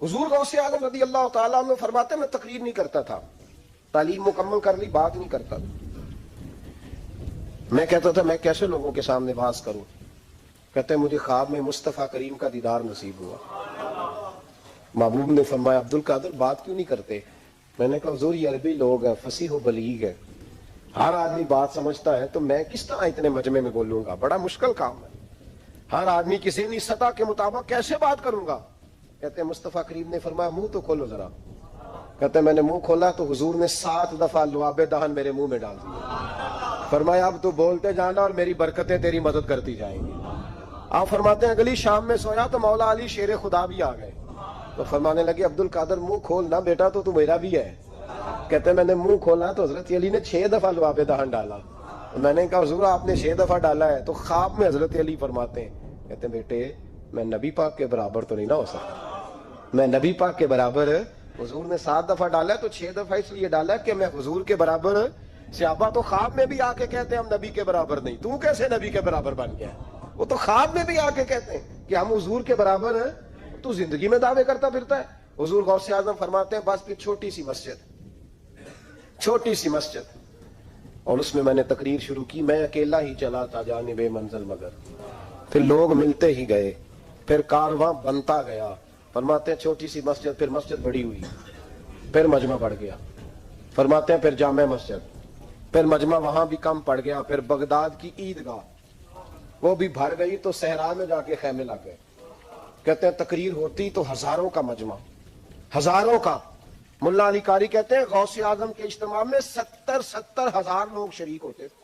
حضور غوث اعظم رضی اللہ تعالیٰ عنہ فرماتے میں تقریر نہیں کرتا تھا، تعلیم مکمل کر لی، بات نہیں کرتا تھا. میں کہتا تھا میں کیسے لوگوں کے سامنے باز کروں. کہتے ہیں مجھے خواب میں مصطفیٰ کریم کا دیدار نصیب ہوا. محبوب نے فرمایا عبد القادر بات کیوں نہیں کرتے؟ میں نے کہا حضور یہ عربی لوگ ہیں، فصیح و بلیغ ہے، ہر آدمی بات سمجھتا ہے، تو میں کس طرح اتنے مجمع میں بولوں گا؟ بڑا مشکل کام ہے، ہر آدمی کی ذہنی سطح کے مطابق کیسے بات کروں گا؟ کہتے ہیں مصطفیٰ کریم نے فرمایا منہ تو کھولو ذرا. کہتے ہیں میں نے منہ کھولا تو حضور نے 7 دفعہ لعاب دہن میرے منہ میں ڈال دیے. فرمایا اب تو بولتے جانا اور میری برکتیں تیری مدد کرتی جائیں گی. آپ فرماتے ہیں اگلی شام میں سویا تو مولا علی شیر خدا بھی آ گئے. تو فرمانے لگے عبد القادر منہ کھولنا بیٹا، تو میرا بھی ہے. کہتے ہیں میں نے منہ کھولا تو حضرت علی نے 6 دفعہ لعاب دہن ڈالا. میں نے کہا حضور آپ نے 6 دفعہ ڈالا ہے. تو خواب میں حضرت علی فرماتے ہیں، کہتے ہیں بیٹے میں نبی پاک کے برابر تو نہیں نہ ہو سکتا، میں نبی پاک کے برابر، حضور نے 7 دفعہ ڈالا ہے تو 6 دفعہ اس لیے ڈالا کہ میں حضور کے برابر. صحابہ تو خواب میں بھی آ کے کہتے ہیں ہم نبی کے برابر نہیں، تو کیسے نبی کے برابر بن گیا؟ وہ تو خواب میں بھی آ کے کہتے ہیں کہ ہم حضور کے برابر ہیں، تو زندگی میں دعوے کرتا پھرتا ہے. حضور غوث اعظم فرماتے ہیں بس پھر چھوٹی سی مسجد، اور اس میں میں نے تقریر شروع کی. میں اکیلا ہی چلا تھا جانب منزل مگر، پھر لوگ ملتے ہی گئے، پھر کارواں بنتا گیا. فرماتے ہیں چھوٹی سی مسجد، پھر مسجد بڑی ہوئی، پھر مجمع بڑھ گیا. فرماتے ہیں پھر جامع مسجد، پھر مجمع وہاں بھی کم پڑ گیا. پھر بغداد کی عیدگاہ وہ بھی بھر گئی تو صحرا میں جا کے خیمے لگ گئے. کہتے ہیں تقریر ہوتی تو ہزاروں کا مجمع، ہزاروں کا. ملا علی قاری کہتے ہیں غوث اعظم کے اجتماع میں 70 ہزار لوگ شریک ہوتے تھے.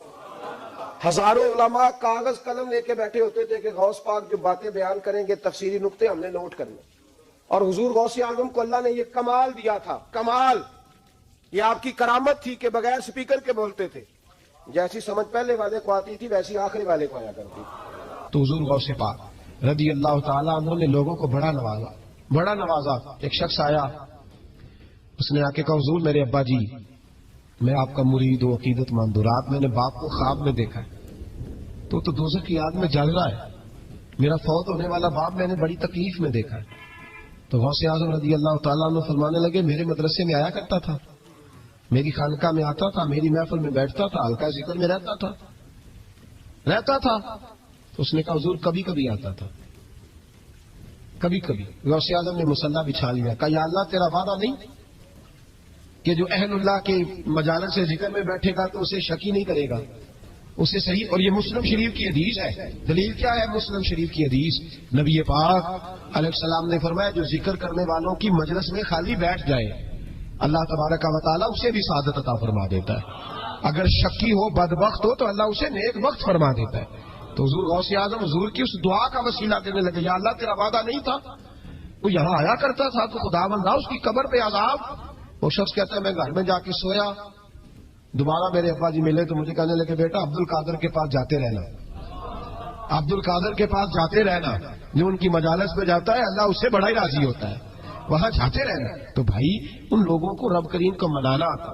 ہزاروں علماء کاغذ قلم لے کے بیٹھے ہوتے تھے کہ غوث پاک جو باتیں بیان کریں گے تفسیری نقطے ہم نے نوٹ کرنے. اور حضور غوث اعظم کو اللہ نے یہ کمال دیا تھا، کمال، یہ آپ کی کرامت تھی کہ بغیر سپیکر کے بولتے تھے. جیسی سمجھ پہلے والے کو آتی تھی ویسی آخری والے کو آیا کرتی. تو حضور غوث پاک رضی اللہ تعالیٰ عنہ نے لوگوں کو بڑا نوازا. ایک شخص آیا، اس نے آ کے کہا حضور میرے ابا جی میں آپ کا مرید و عقیدت مند ہوں، رات میں نے باپ کو خواب میں دیکھا ہے تو دوزخ کی آگ میں جل رہا ہے، میرا فوت ہونے والا باپ میں نے بڑی تکلیف میں دیکھا ہے. تو غوث اعظم رضی اللہ تعالیٰ عنہ فرمانے لگے میرے مدرسے میں آیا کرتا تھا، میری خانقاہ میں آتا تھا، میری محفل میں بیٹھتا تھا، حلقہ ذکر میں رہتا تھا. تو اس نے کہا حضور کبھی کبھی آتا تھا، کبھی کبھی. غوث اعظم نے مصلی بچھا لیا، کہا یا اللہ تیرا وعدہ نہیں کہ جو اہل اللہ کے مجالس سے ذکر میں بیٹھے گا تو اسے شک ہی نہیں کرے گا، اسے صحیح. اور یہ مسلم شریف کی حدیث ہے. دلیل کیا ہے مسلم شریف کی حدیث؟ نبی پاک علیہ السلام نے فرمایا جو ذکر کرنے والوں کی مجلس میں خالی بیٹھ جائے اللہ تبارک و تعالیٰ اسے بھی سعادت عطا فرما دیتا ہے. اگر شکی ہو بدبخت ہو تو اللہ اسے نیک وقت فرما دیتا ہے. تو حضور غوث اعظم حضور کی اس دعا کا وسیلہ دینے لگے، یا اللہ تیرا وعدہ نہیں تھا، وہ یہاں آیا کرتا تھا تو خدا بندہ اس کی قبر پہ عذاب. وہ شخص کہتا ہے میں گھر میں جا کے سویا، دوبارہ میرے ابا جی ملے تو مجھے کہنے لگے بیٹا عبد القادر کے پاس جاتے رہنا، عبد القادر کے پاس جاتے رہنا، جو ان کی مجالس میں جاتا ہے اللہ اس سے بڑا ہی راضی ہوتا ہے، وہاں جاتے رہنا. تو بھائی ان لوگوں کو رب کریم کو منانا آتا.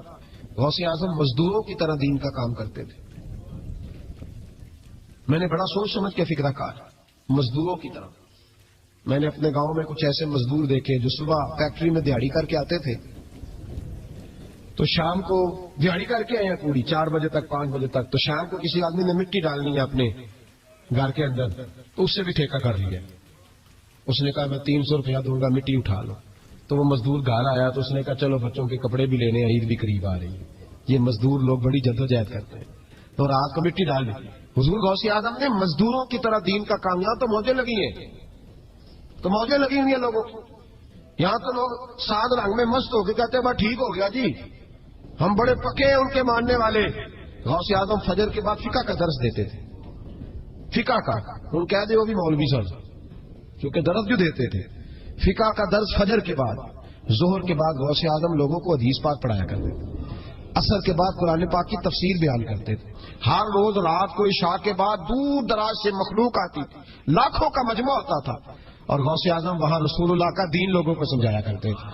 غوث اعظم مزدوروں کی طرح دین کا کام کرتے تھے. میں نے بڑا سوچ سمجھ کے فکر کہا، مزدوروں کی طرح. میں نے اپنے گاؤں میں کچھ ایسے مزدور دیکھے جو صبح فیکٹری میں دیہڑی کر کے آتے تھے تو شام کو دیہڑی کر کے آئے پوری 4 بجے تک 5 بجے تک، تو شام کو کسی آدمی نے مٹی ڈالنی ہے اپنے گھر کے اندر تو اس سے بھی ٹھیکہ کر لیا. اس نے کہا میں 300 روپیہ دوں گا مٹی اٹھا لو. تو وہ مزدور گھر آیا تو اس نے کہا چلو بچوں کے کپڑے بھی لینے، عید بھی قریب آ رہی ہے. یہ مزدور لوگ بڑی جدوجہد کرتے ہیں تو رات کو مٹی ڈال دی. حضور غوث اعظم نے مزدوروں کی طرح دین کا کام، یہاں تو موجیں لگی ہوئی ہیں لوگوں کی. یہاں تو لوگ ساد رنگ میں مست ہو کے کہتے ہیں بس ٹھیک ہو گیا جی، ہم بڑے پکے ہیں ان کے ماننے والے. غوث اعظم فجر کے بعد فقہ کا درس دیتے تھے، فقہ کا. ان کہہ دے وہ بھی مولوی صاحب کیونکہ درس جو دیتے تھے. فقہ کا درس فجر کے بعد، ظہر کے بعد غوث اعظم لوگوں کو حدیث پاک پڑھایا کرتے تھے. عصر کے بعد قرآن پاک کی تفسیر بیان کرتے تھے. ہر روز رات کو عشاء کے بعد دور دراز سے مخلوق آتی تھی، لاکھوں کا مجمع ہوتا تھا اور غوث اعظم وہاں رسول اللہ کا دین لوگوں کو سمجھایا کرتے تھے.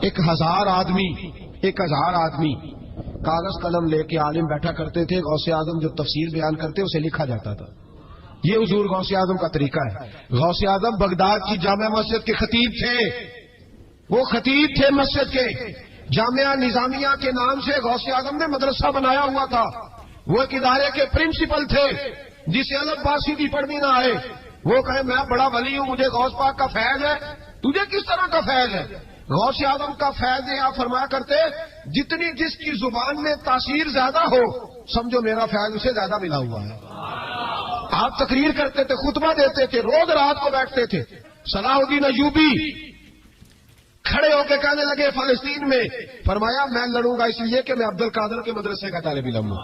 1000 آدمی کاغذ قلم لے کے عالم بیٹھا کرتے تھے. غوث اعظم جو تفسیر بیان کرتے اسے لکھا جاتا تھا. یہ حضور غوث اعظم کا طریقہ ہے. غوث اعظم بغداد کی جامع مسجد کے خطیب تھے. وہ خطیب تھے مسجد کے، جامعہ نظامیہ کے نام سے غوث اعظم نے مدرسہ بنایا ہوا تھا، وہ ایک ادارے کے پرنسپل تھے، جسے الگ بات سیدھی پڑھنی نہ آئے، وہ کہے میں بڑا ولی ہوں، مجھے غوث پاک کا فیض ہے، تجھے کس طرح کا فیض ہے؟ غوث اعظم کا فیض ہے، آپ فرمایا کرتے جتنی جس کی زبان میں تاثیر زیادہ ہو سمجھو میرا فیض اسے زیادہ ملا ہوا ہے۔ آپ تقریر کرتے تھے، خطبہ دیتے تھے، روز رات کو بیٹھتے تھے۔ صلاح الدین ایوبی کھڑے ہو کے کہنے لگے فلسطین میں، فرمایا میں لڑوں گا اس لیے کہ میں عبد القادر کے مدرسے کا طالب علم ہوں،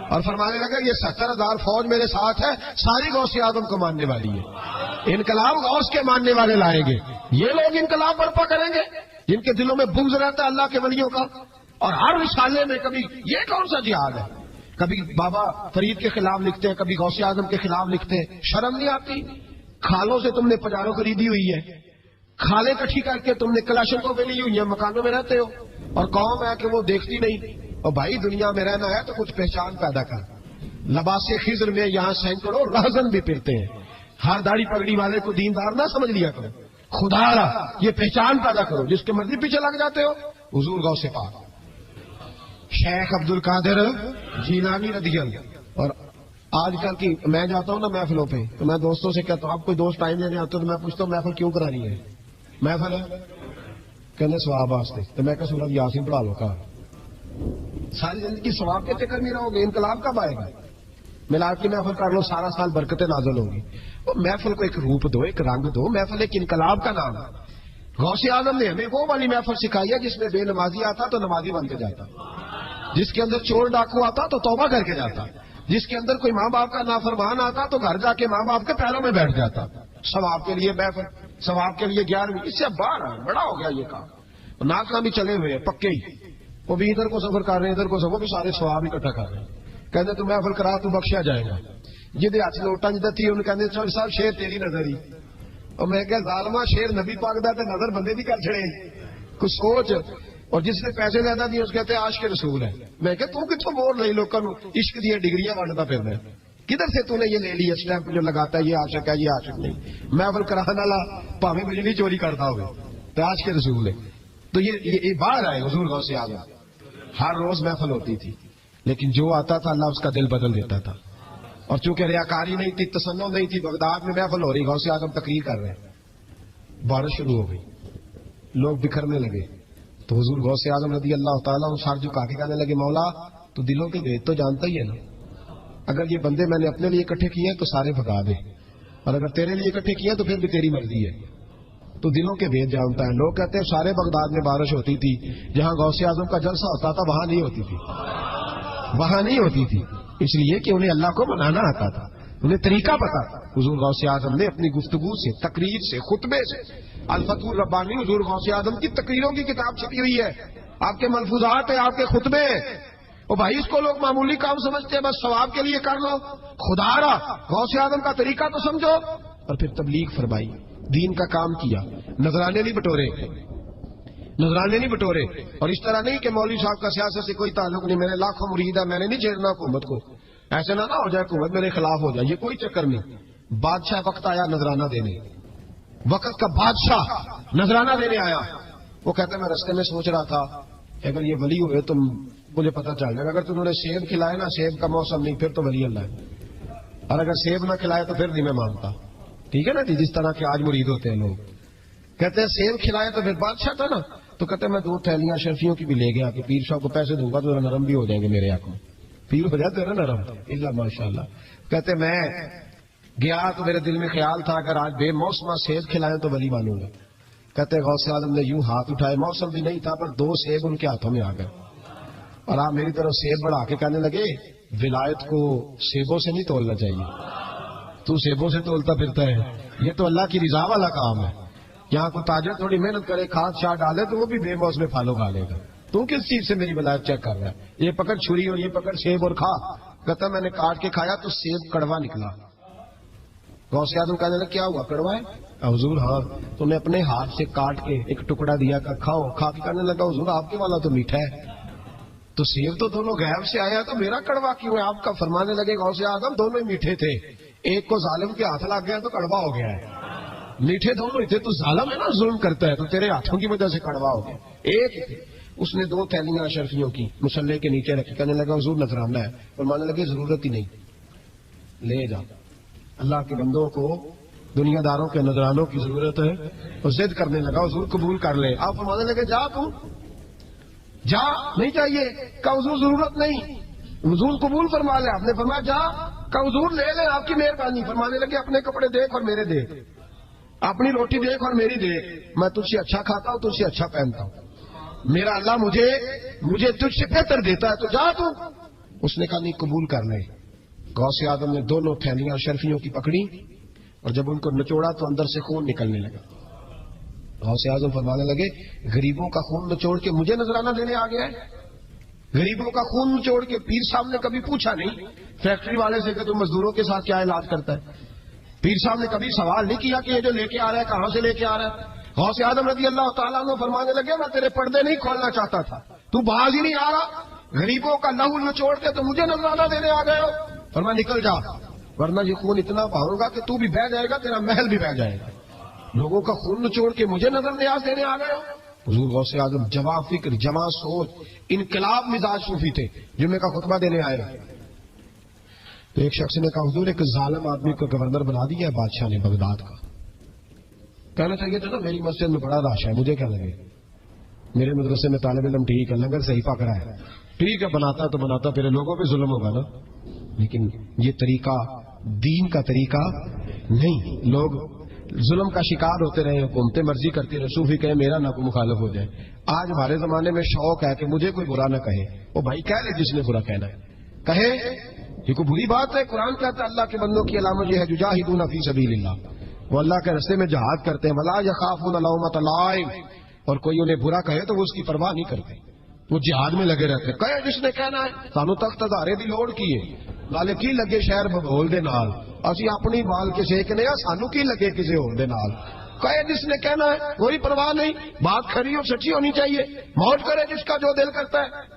اور فرمانے لگا یہ 70,000 فوج میرے ساتھ ہے، ساری غوث اعظم کو ماننے والی ہے، انقلاب غوث کے ماننے والے لائیں گے، یہ لوگ انقلاب برپا کریں گے جن کے دلوں میں بغض رہتا ہے اللہ کے ولیوں کا۔ اور ہر رسالے میں کبھی یہ کون سا جہاد ہے، کبھی بابا فرید کے خلاف لکھتے ہیں، کبھی غوث اعظم کے خلاف لکھتے ہیں، شرم نہیں آتی؟ کھالوں سے تم نے پجارو خریدی ہوئی ہے، کھالیں کٹھی کر کے تم نے کلاشنکوف پہ لی ہوئی ہے، مکانوں میں رہتے ہو، اور قوم ہے کہ وہ دیکھتی نہیں۔ اور بھائی دنیا میں رہنا ہے تو کچھ پہچان پیدا کر۔ لباس خضر میں یہاں سینکڑوں راہزن بھی پھرتے ہیں، ہر داڑھی پگڑی والے کو دیندار نہ سمجھ لیا کرو، خدا را یہ پہچان پیدا کرو، جس کے مرضی پیچھے لگ جاتے ہو۔ حضور غوث پاک شیخ عبد القادر جیلانی رضی اللہ۔ اور آج کل کی میں جاتا ہوں نا محفلوں پہ تو میں دوستوں سے کہتا ہوں آپ کوئی دوست ٹائم لینے آتے تو میں پوچھتا ہوں محفل کیوں کرانی ہے؟ محفل ہے کہنے ثواب واسطے، تو میں کہ سورۃ یاسین پڑھا لو کا، ساری زندگی ثواب کے چکر میں رہو گے، انقلاب کب آئے گا؟ میلاد کی محفل کر لو، سارا سال برکتیں نازل ہوں گی۔ وہ محفل کو ایک روپ دو، ایک رنگ دو، محفل ایک انقلاب کا نام ہے۔ غوث اعظم نے ہمیں وہ والی محفل سکھائی ہے جس میں بے نمازی آتا تو نمازی بن کے جاتا، جس کے اندر چور ڈاکو آتا تو توبہ کر کے جاتا، جس کے اندر کوئی ماں باپ کا نافرمان آتا تو گھر جا کے ماں باپ کے پیروں میں بیٹھ جاتا۔ ثواب کے لیے محفل، ثواب کے لیے 11ویں، اس سے باہر ہے، بڑا ہو گیا یہ کام۔ ناکام بھی چلے ہوئے ہیں پکے ہی، وہ بھی ادھر کو سفر کر رہے ہیں ادھر کو سفر، وہ بھی سارے ثواب اکٹھا کر رہے ہیں، کہتے تو محفل کرا تو بخشیا جائے گا۔ جہدے ہاتھ لوٹا جدھر تھی انہوں کہتے چل صاحب شیر تیری نظر ہی، اور میں کہ ظالما شیر نبی پاک دا تے نظر بندے دی کر چھڑے، کچھ سوچ۔ اور جس نے پیسے زیادہ دیے اس کہتے ہیں عاشق رسول ہے۔ میں کہ تو کتوں مور لئی لوکاں نو عشق دی ڈگریاں ونڈدا پھردا ہے، کدھر سے تو نے یہ لے لی اسٹیمپ جو لگاتا ہے یہ عاشق ہے یہ عاشق نہیں؟ محفل کرانے والا بھاویں بجلی چوری کرتا ہوگا تو عاشق رسول ہے۔ تو یہ باہر آئے حضور غوث اعظم، ہر روز محفل ہوتی تھی، لیکن جو آتا تھا اللہ اس کا دل بدل دیتا تھا۔ اور چونکہ ریاکاری نہیں تھی، تسنن نہیں تھی، بغداد میں محفل ہو رہی، غوث اعظم تقریر کر رہے ہیں، بارش شروع ہو گئی، لوگ بکھرنے لگے، تو حضور غوث اعظم رضی اللہ تعالیٰ سر جھکا کے کہنے لگے مولا تو دلوں کے بھید تو جانتا ہی ہے نا، اگر یہ بندے میں نے اپنے لیے اکٹھے کیے تو سارے بھگا دے، اور اگر تیرے لیے اکٹھے کیے تو پھر بھی تیری مرضی ہے، تو دلوں کے بھید جانتا ہے۔ لوگ کہتے ہیں سارے بغداد میں بارش ہوتی تھی، جہاں غوث اعظم کا جلسہ ہوتا تھا وہاں نہیں ہوتی تھی، وہاں نہیں ہوتی تھی، اس لیے کہ انہیں اللہ کو منانا آتا تھا، انہیں طریقہ پتا تھا۔ حضور غوث اعظم نے اپنی گفتگو سے، تقریر سے، خطبے سے، الفتح الربانی حضور غوث اعظم کی تقریروں کی کتاب چھپی ہوئی ہے، آپ کے ملفوظات ہیں، آپ کے خطبے ہیں۔ اور بھائی اس کو لوگ معمولی کام سمجھتے ہیں، بس ثواب کے لیے کر لو، خدا را غوث اعظم کا طریقہ تو سمجھو۔ اور پھر تبلیغ فرمائی، دین کا کام کیا، نذرانے نہیں بٹورے، نذرانے نہیں بٹورے۔ اور اس طرح نہیں کہ مولوی صاحب کا سیاست سے کوئی تعلق نہیں، میرے لاکھوں مرید ہے، میں نے نہیں چھیڑنا حکومت کو، ایسے نہ ہو جائے حکومت میرے خلاف ہو جائے، یہ کوئی چکر نہیں۔ بادشاہ وقت آیا نذرانہ دینے، وقت کا بادشاہ نذرانہ دینے آیا، وہ کہتا میں رستے میں سوچ رہا تھا اگر یہ ولی ہوئے تو مجھے پتہ چل جائے گا، اگر تم نے سیب کھلائے نا، سیب کا موسم نہیں پھر تو ولی اللہ ہے، اور اگر سیب نہ کھلائے تو پھر نہیں میں مانتا، ٹھیک ہے نا جی، جس طرح کے آج مرید ہوتے ہیں لوگ، کہتے ہیں سیب کھلائے تو پھر بادشاہ تھا نا، تو کہتے ہیں میں 2 تھیلیاں شرفیوں کی بھی لے گیا کہ پیر صاحب کو پیسے دوں گا تو نرم بھی ہو جائیں گے میرے آنکھوں، پیر ہو جاتے ہیں نا نرم، اللہ ماشاء اللہ۔ کہتے میں گیا تو میرے دل میں خیال تھا اگر آج بے موسمہ سیب کھلائے تو ولی مانوں گا۔ کہتے غوث اعظم نے یوں ہاتھ اٹھائے، موسم بھی نہیں تھا پر 2 سیب ان کے ہاتھوں میں آ گئے، اور آپ میری طرف سیب بڑھا کے کہنے لگے ولایت کو سیبوں سے نہیں تولنا چاہیے، تو سیبوں سے تولتا پھرتا ہے، یہ تو اللہ کی رضا والا کام ہے، یہاں کو تاجر تھوڑی محنت کرے، کھاد شاد ڈالے تو وہ بھی بے موسم میں پھالوں کھا لے گا، تو کس چیز سے میری ولایت چیک کر رہا ہے؟ یہ پکڑ چھری اور یہ پکڑ سیب اور کھا۔ کہتا میں نے کاٹ کے کھایا تو سیب کڑوا نکلا۔ غوث اعظم کہنے لگا کیا ہوا، کڑوا ہے؟ حضور ہاں، تو نے اپنے ہاتھ سے کاٹ کے ایک ٹکڑا دیا کہ کھاؤ، کھا کے کہنے لگا حضور آپ کے والا تو میٹھا ہے، تو سیب تو دونوں غیب سے آیا تو میرا کڑوا کیوں ہے؟ آپ کا فرمانے لگے غوث اعظم دونوں ہی میٹھے تھے، ایک کو ظالم کے ہاتھ لگ گیا تو کڑوا ہو گیا ہے، میٹھے دونوں ہی تھے، تو ظالم ہے نا، ظلم کرتا ہے، تو تیرے ہاتھوں کی وجہ سے کڑوا ہو گیا. ایک ہی تھے. اس نے 2 تھیلیاں اشرفیوں کی مصلے کے نیچے رکھی، کہنے لگا حضور نذرانہ ہے، اور ماننے لگے ضرورت ہی نہیں، لے جا. اللہ کے بندوں کو دنیا داروں کے نذرانوں کی ضرورت ہے، اور ضد کرنے لگا حضور قبول کر لے. آپ فرمانے لگے جا تو جا، نہیں چاہیے. کہا حضور ضرورت نہیں، حضور قبول فرما لے. آپ نے فرمایا جا. کہا حضور لے لیں، آپ کی مہربانی. فرمانے لگے اپنے کپڑے دیکھ اور میرے دیکھ، اپنی روٹی دیکھ اور میری دیکھ. میں تجھ سے اچھا کھاتا ہوں، تجھ سے اچھا پہنتا ہوں. میرا اللہ مجھے تجھ سے بہتر دیتا ہے، تو جا تو. اس نے کہا نہیں، قبول کر لے. غوث اعظم نے دونوں تھیلیاں شرفیوں کی پکڑی، اور جب ان کو نچوڑا تو اندر سے خون نکلنے لگا. غوث اعظم فرمانے لگے غریبوں کا خون نچوڑ کے مجھے نذرانہ دینے آ گیا ہے. غریبوں کا خون نچوڑ کے. پیر صاحب نے کبھی پوچھا نہیں فیکٹری والے سے کہ تم مزدوروں کے ساتھ کیا علاج کرتا ہے. پیر صاحب نے کبھی سوال نہیں کیا کہ یہ جو لے کے آ رہا ہے کہاں سے لے کے آ رہا ہے. غوث اعظم رضی اللہ تعالیٰ عنہ فرمانے لگے میں تیرے پردے نہیں کھولنا چاہتا تھا، تو باز ہی نہیں آ رہا، غریبوں کا لہو نچوڑ کے تو مجھے نذرانہ دینے آ گئے ہو. فرمایا نکل جا، ورنہ یہ خون اتنا بہاؤں گا کہ تو بھی بہہ جائے گا، تیرا محل بھی بہہ جائے گا. لوگوں کا خون نچوڑ کے مجھے نظر نیاز دینے آ گئے ہو. حضور غوث اعظم جمع فکر، جمع سوچ، انقلاب مزاج صوفی تھے. جمعے کا خطبہ دینے آئے تو ایک شخص نے کہا حضور ایک ظالم آدمی کو گورنر بنا دیا ہے بادشاہ نے بغداد کا. کہنا چاہیے تھا نا میری مسجد میں بڑا رش ہے، مجھے کیا لگے، میرے مدرسے میں طالب علم ٹھیک ہے، لنگر صحیح پک رہا ہے، ٹھیک ہے بناتا تو بناتا، پھر لوگوں پہ ظلم ہوگا نا. لیکن یہ طریقہ دین کا طریقہ نہیں. لوگ ظلم کا شکار ہوتے رہے، حکومتیں مرضی کرتی رہے، صوفی کہے میرا نہ کوئی مخالف ہو جائے. آج ہمارے زمانے میں شوق ہے کہ مجھے کوئی برا نہ کہے. وہ بھائی کہہ لے جس نے برا کہنا ہے کہے، یہ کوئی بری بات ہے. قرآن کہتا ہے اللہ کے بندوں کی علامت یہ ہے یجاہدون فی سبیل اللہ، وہ اللہ کے راستے میں جہاد کرتے ہیں. ولا یخافون لومۃ لائم، اور کوئی انہیں برا کہے تو وہ اس کی پرواہ نہیں کرتے، وہ جہاد میں لگے رہتے. کہے جس نے کہنا ہے سانو تخت ادارے دی لوڑ کی ہے، نالے کی لگے شہر بھول دے نال، اسی اپنی بال کے سیکنے آ، سانو کی لگے کسی اور دے نال. کہے جس نے کہنا ہے کوئی پرواہ نہیں، بات کھری اور سچی ہونی چاہیے. موج کرے جس کا جو دل کرتا ہے،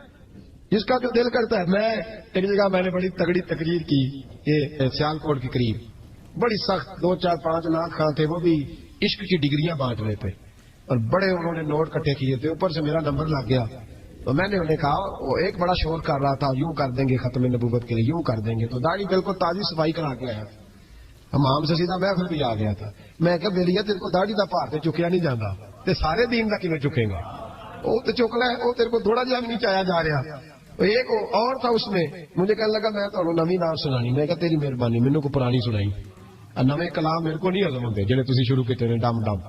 جس کا جو دل کرتا ہے. میں ایک جگہ میں نے بڑی تگڑی تقریر کی، یہ سیالکوٹ کے قریب، بڑی سخت 2 4 5 ناک خان تھے، وہ بھی عشق کی ڈگریاں بانٹ رہے تھے، اور بڑے انہوں نے نوٹ کٹھے کیے تھے. اوپر سے میرا نمبر لگ گیا تو میں نے انہیں کہا، وہ ایک بڑا شور کر رہا تھا یوں کر دیں گے ختم نبوت کے لیے، یوں کر دیں گے. تو داڑھی بالکل تازی صفائی کرا کے آیا، ہمام سے سیدھا محفل بھی آ گیا تھا. میں کہ بلیت تیرے کو داڑھی دا پار تے چکیا نہیں جاتا، تے سارے دین دا کیویں چکے گا؟ وہ تو چک لے، وہ تیرے کو تھوڑا جہا بھی نہیں چایا جا رہا. ایک اور تھا اس میں، مجھے کہنے لگا میں تو نویں نام سنانی. میں کہا تیری مہربانی، مینوں کو پرانی سنائی، نویں کلام میرے کو نہیں ہضم ہوتے جڑے تسی شروع کیتے نے ڈم ڈم.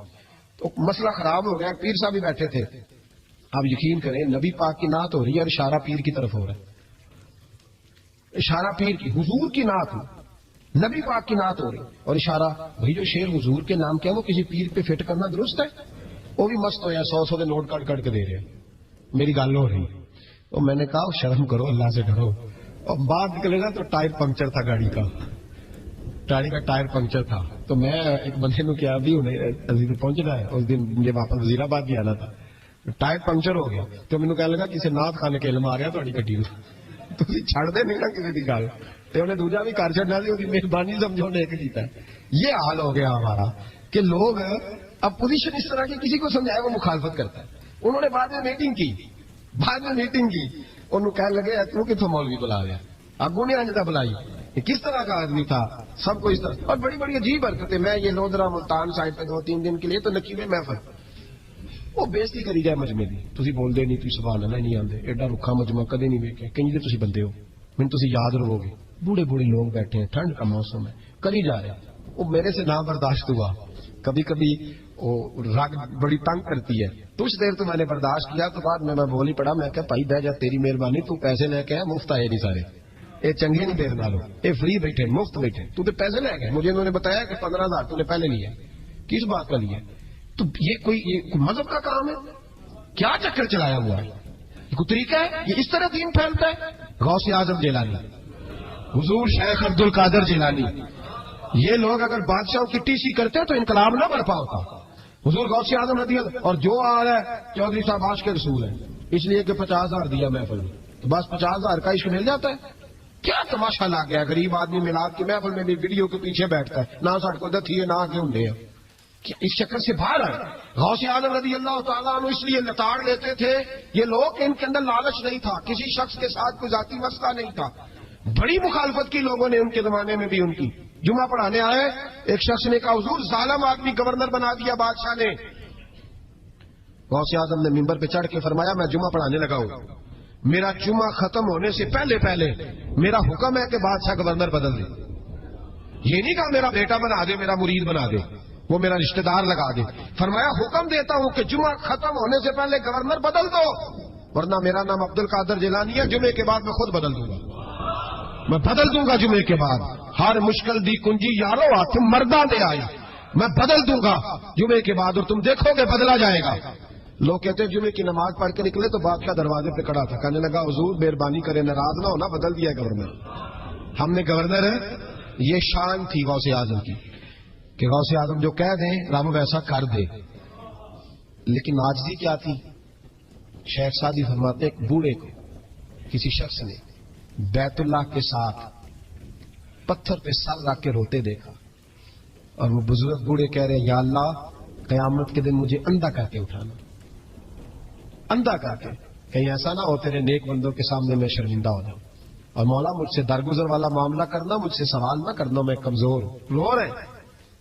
تو مسئلہ خراب ہو گیا. پیر صاحب بھی بیٹھے تھے. آپ یقین کریں نبی پاک کی نعت ہو رہی ہے اور اشارہ پیر کی طرف ہو رہا ہے. اشارہ پیر کی، حضور کی نعت ہو، نبی پاک کی نعت ہو رہی اور اشارہ. بھائی جو شعر حضور کے نام کیا وہ کسی پیر پہ فٹ کرنا درست ہے؟ وہ بھی مست ہو یا 100 کے نوٹ کٹ کٹ کے دے رہے ہیں. میری گل ہو رہی تو میں نے کہا شرم کرو، اللہ سے ڈرو. اور بعد نکلے نا تو ٹائر پنکچر تھا گاڑی کا ٹائر پنکچر تھا. تو میں ایک بندے نے کیا بھی انہیں پہنچنا ہے، اس دن مجھے واپس وزیر آباد بھی آنا تھا، ٹائر پنکچر ہو گیا. تو مینوں کہنے لگا کسی نعت خانے کے علم آ رہا تھوڑی گڈی نوں، تسی چھڑ دے نہیں نا کسی کی گل. تو انہیں دوجا بھی کر چڑنا سی، مہربانی سمجھو نے ایک کیتا. یہ حال ہو گیا ہمارا کہ لوگ اب پوزیشن اس طرح کی کسی کو سمجھائے وہ مخالفت کرتا ہے. انہوں نے بعد میں میٹنگ کی، انہوں کہنے لگے تو کتوں مولوی بلا لیا، اگوں نہیں آنجتا بلائی، یہ کس طرح کا آدمی تھا. سب کو اس طرح، اور بڑی بڑی عجیب حرکتیں. میں یہ لودرا ملتان سائڈ پہ 2-3 دن کے لیے تو نقیبے محفل، وہ بےزتی کری جائے مجمے دی. تسی بول دے نہیں، تسی سبحان اللہ نہیں آندے، ایڈا رکھا مجمع کدے نہیں ویکھیا. کہیں تسی بندے ہو، مینوں تسی یاد رہو گے. بوڑھے بوڑھے لوگ بیٹھے ہیں، ٹھنڈ کا موسم ہے، کری جا رہے. وہ میرے سے نہ برداشت ہوا. کبھی کبھی وہ رگ بڑی تنگ کرتی ہے. کچھ دیر تو میں نے برداشت کیا، تو بعد میں بول ہی پڑا. میں کہ بھائی بہ جا، تیری مہربانی، تو پیسے لے کے مفت آئے نہیں سارے، یہ چنگے نہیں دیر نالو، یہ فری بیٹھے مفت بیٹھے. تو پیسے لے گئے، مجھے انہوں نے بتایا کہ 15,000 تو نے پہلے لیا. کس بات کا لیا؟ تو یہ کوئی مذہب کا کام ہے؟ کیا چکر چلایا ہوا ہے؟ یہ کوئی طریقہ ہے؟ یہ اس طرح دین پھیلتا ہے؟ غوث اعظم جیلانی، حضور شیخ عبد القادر جیلانی، یہ لوگ اگر بادشاہوں کی ٹی سی کرتے تو انقلاب نہ برپا ہوتا. حضور غوث اعظم رضی اللہ. اور جو آ رہا ہے چودھری صاحب عاشق کے رسول ہے، اس لیے کہ 50,000 دیا محفل میں، تو بس 50,000 کا عشق مل جاتا ہے. کیا تماشا لگ گیا؟ غریب آدمی میلاد کی محفل میں بھی ویڈیو کے پیچھے بیٹھتا ہے، نہ سڑ کو دتھی ہے نہ آگے ہوں. کہ اس چکر سے باہر آئے. غوث اعظم رضی اللہ تعالیٰ عنہ اس لیے لتاڑ لیتے تھے یہ لوگ، ان کے اندر لالچ نہیں تھا، کسی شخص کے ساتھ کوئی ذاتی مسئلہ نہیں تھا. بڑی مخالفت کی لوگوں نے ان کے زمانے میں بھی ان کی. جمعہ پڑھانے آئے، ایک شخص نے کہا حضور ظالم آدمی گورنر بنا دیا بادشاہ نے. غوث اعظم نے ممبر پہ چڑھ کے فرمایا میں جمعہ پڑھانے لگا ہوں، میرا جمعہ ختم ہونے سے پہلے میرا حکم ہے کہ بادشاہ گورنر بدل دے. یہ نہیں کہا میرا بیٹا بنا دے، میرا مرید بنا دے، وہ میرا رشتہ دار لگا دے. فرمایا حکم دیتا ہوں کہ جمعہ ختم ہونے سے پہلے گورنر بدل دو، ورنہ میرا نام عبد القادر جیلانی ہے، جمعے کے بعد میں خود بدل دوں گا. میں بدل دوں گا جمعے کے بعد. ہر مشکل دی کنجی یارو ہاتھ مردہ دے آئی، میں بدل دوں گا جمعے کے بعد، اور تم دیکھو گے بدلا جائے گا. لوگ کہتے ہیں جمعے کی نماز پڑھ کے نکلے تو بادشاہ دروازے پہ کھڑا تھا، کہنے لگا حضور مہربانی کرے ناراض نہ ہونا، بدل دیا گورنر. ہم نے گورنر ہے. یہ شان تھی غوث اعظم کی کہ غوث اعظم جو کہہ دیں رب ویسا کر دے. لیکن عاجزی کیا تھی؟ شیخ سعدی فرماتے ایک بوڑھے کو کسی شخص نے بیت اللہ کے ساتھ پتھر پہ سر رکھ کے روتے دیکھا، اور وہ بزرگ بوڑھے کہہ رہے یا اللہ قیامت کے دن مجھے اندھا کر کے اٹھانا، اندھا کر کے، کہیں ایسا نہ ہو تیرے نیک بندوں کے سامنے میں شرمندہ ہو جاؤں، اور مولا مجھ سے درگزر والا معاملہ کرنا، مجھ سے سوال نہ کرنا، میں کمزور ہوں. رو رہے ہیں.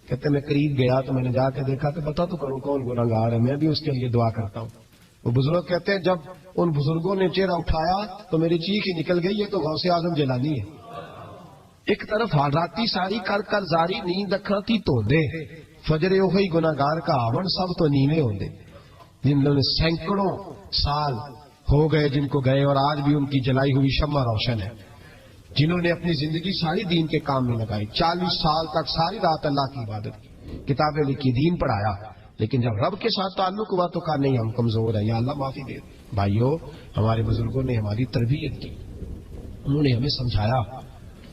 کہتے میں قریب گیا تو میں نے جا کے دیکھا کہ بتا تو کروں کون گنہگار ہے، میں بھی اس کے لیے دعا کرتا ہوں. وہ بزرگ کہتے ہیں جب ان بزرگوں نے چہرہ اٹھایا تو میری چیخ ہی نکل گئی، یہ تو غوث اعظم جیلانی ہے. ایک طرف راتی ساری کر کر زاری نیند اکھاں تھی تو دے فجر اوہی گناہگار کا آون سب تو نیوے ہوندے، جن لوگوں نے سینکڑوں سال ہو گئے جن کو گئے، اور آج بھی ان کی جلائی ہوئی شمع روشن ہے. جنہوں نے اپنی زندگی ساری دین کے کام میں لگائی، 40 سال تک ساری رات اللہ کی عبادت کی، کتابیں لکھی، دین پڑھایا، لیکن جب رب کے ساتھ تعلق ہوا تو کہا نہیں ہم کمزور ہیں، یا اللہ معافی دے. بھائیو ہمارے بزرگوں نے ہماری تربیت کی، انہوں نے ہمیں سمجھایا،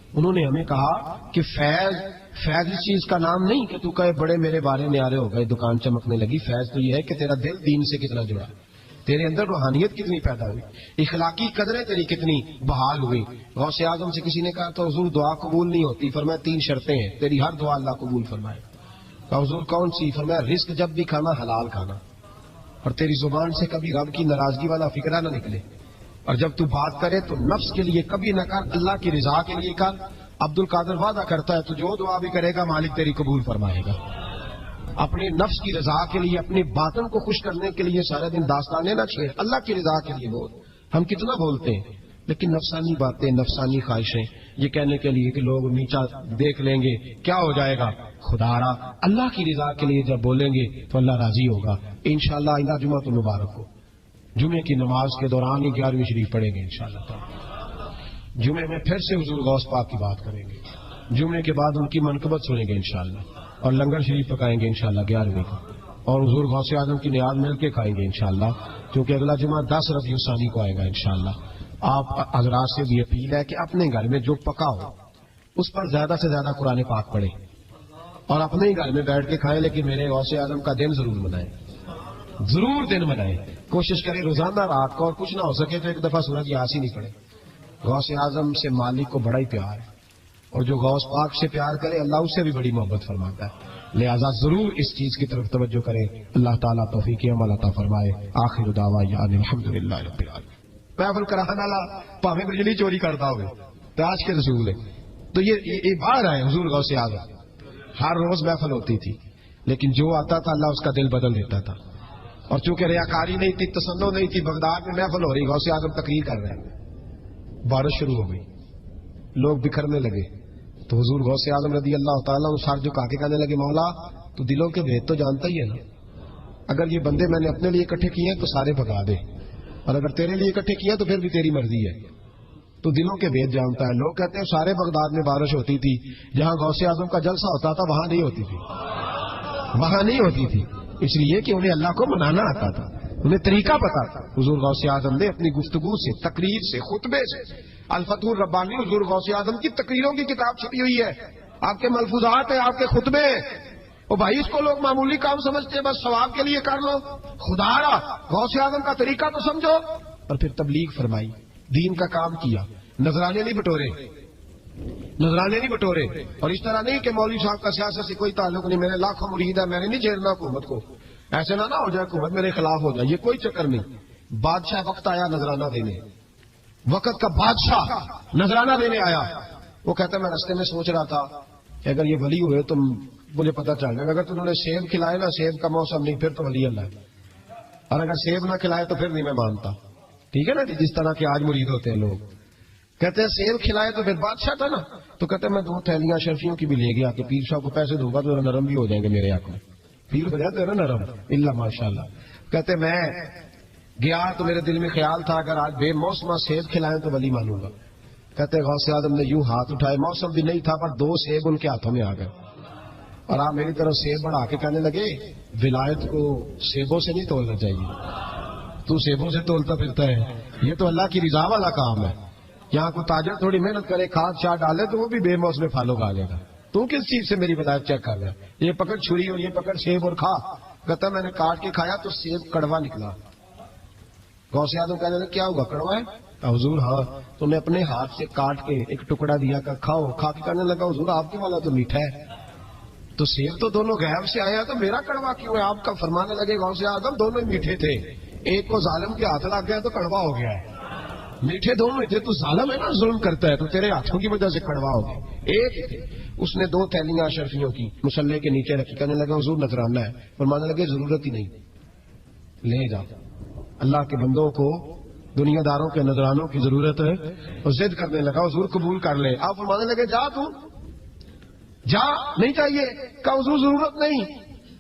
انہوں نے ہمیں کہا کہ فیض اس چیز کا نام نہیں کہ تو کہے بڑے میرے بارے میں آ رہے ہو گئے دکان چمکنے لگی. فیض تو یہ ہے کہ تیرا دل دین سے کتنا جڑا، تیرے اندر روحانیت کتنی پیدا ہوئی، اخلاقی قدریں تیری کتنی بحال ہوئی. غوث اعظم سے کسی نے کہا تو حضور دعا قبول نہیں ہوتی، فرمایا 3 شرطیں ہیں، تیری ہر دعا اللہ قبول فرمائے. کہا حضور کون سی؟ فرمایا رزق جب بھی کھانا حلال کھانا، اور تیری زبان سے کبھی رب کی ناراضگی والا فکرہ نہ نکلے، اور جب تو بات کرے تو نفس کے لیے کبھی نہ کر، اللہ کی رضا کے لیے کر. عبد القادر وعدہ کرتا ہے تو جو دعا بھی کرے گا مالک تیری قبول فرمائے گا. اپنے نفس کی رضا کے لیے، اپنے باطن کو خوش کرنے کے لیے سارے دن داستانے نہ چھیڑ، اللہ کی رضا کے لیے بول. ہم کتنا بولتے ہیں لیکن نفسانی باتیں، نفسانی خواہشیں، یہ کہنے کے لیے کہ لوگ نیچا دیکھ لیں گے کیا ہو جائے گا. خدا را اللہ کی رضا کے لیے جب بولیں گے تو اللہ راضی ہوگا. انشاءاللہ آئندہ جمعہ تو مبارک ہو. جمعے کی نماز کے دوران ہی 11ویں شریف پڑھیں گے انشاءاللہ. جمعے میں پھر سے حضور غوث پاک کی بات کریں گے، جمعے کے بعد ان کی منقبت سنیں گے انشاءاللہ، اور لنگر شریف پکائیں گے انشاءاللہ 11ویں کو، اور حضور غوث اعظم کی نیاز مل کے کھائیں گے انشاءاللہ، کیونکہ اگلا جمعہ 10 ربیع الثانی کو آئے گا انشاءاللہ. آپ حضرات سے بھی اپیل ہے کہ اپنے گھر میں جو پکا ہو اس پر زیادہ سے زیادہ قرآن پاک پڑھیں، اور اپنے ہی گھر میں بیٹھ کے کھائیں، لیکن میرے غوث اعظم کا دن ضرور منائیں، ضرور دن منائیں. کوشش کریں روزانہ رات کو، اور کچھ نہ ہو سکے تو ایک دفعہ سورج یاسین ہی پڑھیں. غوث اعظم سے مالک کو بڑا ہی پیار ہے، اور جو غوث پاک سے پیار کرے اللہ اس سے بھی بڑی محبت فرماتا ہے. لہذا ضرور اس چیز کی طرف توجہ کریں. اللہ تعالیٰ توفیق عمل عطا فرمائے. آخر دعوانا الحمدللہ رب العالمین. محفل کرانے والا پاویں بجلی چوری کرتا ہوئے تو آج کے رسول ہے. تو یہ باہر آئے حضور غوث اعظم، ہر روز محفل ہوتی تھی، لیکن جو آتا تھا اللہ اس کا دل بدل دیتا تھا. اور چونکہ ریاکاری نہیں تھی، تسنن نہیں تھی، بغداد میں محفل ہو رہی، غوث اعظم تقریر کر رہے ہیں، بارش شروع ہو گئی، لوگ بکھرنے لگے، تو حضور غوث اعظم رضی اللہ تعالیٰ عنہ سر جھکا کے کہنے لگے مولا تو دلوں کے بھید تو جانتا ہی ہے نا، اگر یہ بندے میں نے اپنے لیے اکٹھے کیے ہیں تو سارے بھگا دے، اور اگر تیرے لیے اکٹھے کیا تو پھر بھی تیری مرضی ہے، تو دلوں کے بھید جانتا ہے. لوگ کہتے ہیں سارے بغداد میں بارش ہوتی تھی، جہاں غوث اعظم کا جلسہ ہوتا تھا وہاں نہیں ہوتی تھی، وہاں نہیں ہوتی تھی، اس لیے کہ انہیں اللہ کو منانا آتا تھا، انہیں طریقہ پتا تھا. حضور غوث اعظم نے اپنی گفتگو سے، تقریر سے، خطبے سے، الفتح الربانی حضور غوث اعظم کی تقریروں کی کتاب چھپی ہوئی ہے، آپ کے ملفوظات ہیں، آپ کے خطبے ہیں. اور بھائی اس کو لوگ معمولی کام سمجھتے ہیں، بس ثواب کے لیے کر لو. خدا را غوث اعظم کا طریقہ تو سمجھو. اور پھر تبلیغ فرمائی، دین کا کام کیا، نذرانے نہیں بٹورے، نذرانے نہیں بٹورے. اور اس طرح نہیں کہ مولوی صاحب کا سیاست سے کوئی تعلق نہیں, میرے لاکھوں مرید ہے, میں نے نہیں چھیڑنا حکومت کو, ایسے نہ ہو جائے حکومت میرے خلاف ہو جائے, یہ کوئی چکر نہیں. بادشاہ وقت آیا نذرانہ دینے, وقت کا بادشاہ نذرانہ دینے آیا. وہ کہتا ہے میں رستے میں سوچ رہا تھا کہ اگر یہ ولی ہوئے تو مجھے پتہ چل جائے گا, اگر تم نے سیب کھلائے نا, سیب کا موسم نہیں, پھر تو ولی اللہ ہے, اور اگر سیب نہ کھلائے تو پھر نہیں میں مانتا. ٹھیک ہے نا, جس طرح کے آج مرید ہوتے ہیں لوگ, کہتے ہیں سیب کھلائے تو پھر بادشاہ تھا نا. تو کہتے ہیں میں 2 تھیلیاں شرفیوں کی بھی لے گیا کہ پیر صاحب کو پیسے دوں گا تو نرم بھی ہو جائیں گے میرے آنکھ میں, پیر ہو جاتے ہیں نا نرم, اللہ ماشاء اللہ. کہتے میں گیا تو میرے دل میں خیال تھا اگر آج بے موسم سیب کھلائیں تو ولی مانوں گا. کہتے غوث اعظم نے یوں ہاتھ اٹھائے, موسم بھی نہیں تھا پر 2 سیب ان کے ہاتھوں میں آ گئے, اور آپ میری طرف سیب بڑھا کے کہنے لگے ولایت کو سیبوں سے نہیں تولنا چاہیے, تو سیبوں سے تولتا پھرتا ہے, یہ تو اللہ کی رضا والا کام ہے. یہاں کو تاجر تھوڑی محنت کرے, کھاد شاد ڈالے تو وہ بھی بے موسم پھالوں کا لے گا. تو کس چیز سے میری ولایت چیک کر رہا ہے؟ یہ پکڑ چھری اور یہ پکڑ سیب اور کھا. کہتا میں نے کاٹ کے کھایا تو سیب کڑوا نکلا. غوث اعظم کہنے لگے کیا ہوگا, کڑوا ہے؟ حضور ہاں. تو میں اپنے ہاتھ سے کاٹ کے ایک ٹکڑا دیا کہ کھاؤ. کھا کے کہنے لگا حضور آپ کے والا تو میٹھا ہے. تو سیب تو دونوں غیب سے آیا تو میرا کڑوا کیوں ہے؟ آپ کا فرمانے لگے غوث اعظم دونوں میٹھے تھے, ایک کو ظالم کے ہاتھ لگ گیا تو کڑوا ہو گیا ہے. میٹھے دونوں تھے, تو ظالم ہے نا, ظلم کرتا ہے, تو تیرے ہاتھوں کی وجہ سے کڑوا ہو گیا. ایک تھے. اس نے 2 تھیلیاں شرفیوں کی مصلے کے نیچے رکھی, کہنے لگا حضور نذرانہ ہے. فرمانے لگے ضرورت ہی نہیں, لے جا. اللہ کے بندوں کو دنیا داروں کے نذرانوں کی ضرورت ہے, اور ضد کرنے لگا حضور قبول کر لے. آپ فرمانے لگے جا تو جا, نہیں چاہیے. کہا حضور ضرورت نہیں,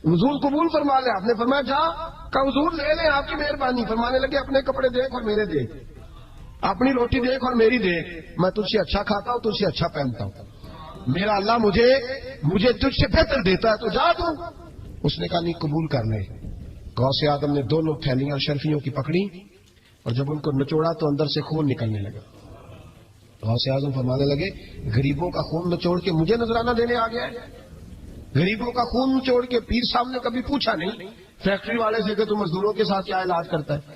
حضور قبول فرما لے. آپ نے فرمایا جا. کہا حضور لے لیں آپ کی مہربانی. فرمانے لگے اپنے کپڑے دیکھ اور میرے دیکھ, اپنی روٹی دیکھ اور میری دیکھ, میں تجھ سے اچھا کھاتا ہوں, تجھ سے اچھا پہنتا ہوں, میرا اللہ مجھے تجھ سے بہتر دیتا ہے, تو جا تو. اس نے کہا نہیں قبول کر لے. غوث اعظم نے 2 تھیلیاں شرفیوں کی پکڑی, اور جب ان کو نچوڑا تو اندر سے خون نکلنے لگا. غوث اعظم فرمانے لگے غریبوں کا خون نچوڑ کے مجھے نذرانہ دینے آ گیا ہے. غریبوں کا خون نچوڑ کے پیر صاحب نے کبھی پوچھا نہیں فیکٹری والے سے کہ تو مزدوروں کے ساتھ کیا علاج کرتا ہے.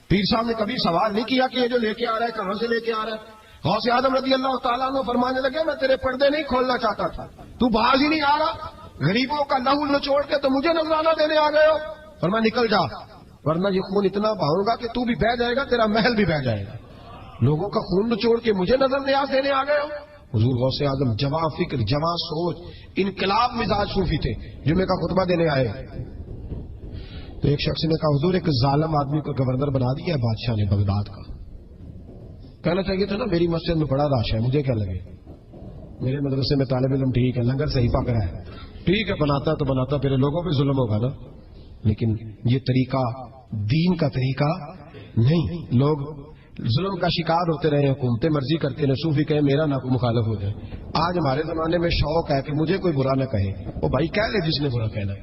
پیر صاحب نے کبھی سوال نہیں کیا کہ یہ جو لے کے آ رہا ہے کہاں سے لے کے آ رہا ہے. غوث اعظم رضی اللہ تعالیٰ عنہ فرمانے لگے میں تیرے پردے نہیں کھولنا چاہتا تھا, تو باز ہی نہیں آ رہا, غریبوں کا لہو نچوڑ کے تو مجھے نذرانہ دینے آ گئے ہو. فرمایا نکل جا, ورنہ یہ خون اتنا بہاؤں گا کہ تو بھی بہہ جائے گا, تیرا محل بھی بہہ جائے گا. لوگوں کا خون نچوڑ کے مجھے نظر نیاز دینے آ گئے ہو. حضور غوث اعظم جواں فکر, جواں سوچ, انقلاب مزاج صوفی تھے. جمعے کا خطبہ دینے آئے تو ایک شخص نے کہا حضور ایک ظالم آدمی کو گورنر بنا دیا ہے بادشاہ نے بغداد کا. کہنا چاہیے تھا نا میری مسجد میں بڑا رش ہے, مجھے کیا لگے, میرے مدرسے میں طالب علم ٹھیک ہے, لنگر صحیح پک رہا ہے, ٹھیک ہے بناتا تو بناتا, پھر لوگوں پہ ظلم ہوگا نا. لیکن یہ طریقہ دین کا طریقہ نہیں. لوگ ظلم کا شکار ہوتے رہے, حکومتیں مرضی کرتے رہے, صوفی کہے میرا نہ کوئی مخالف ہو جائے. آج ہمارے زمانے میں شوق ہے کہ مجھے کوئی برا نہ کہے. وہ بھائی کہہ لے جس نے برا کہنا ہے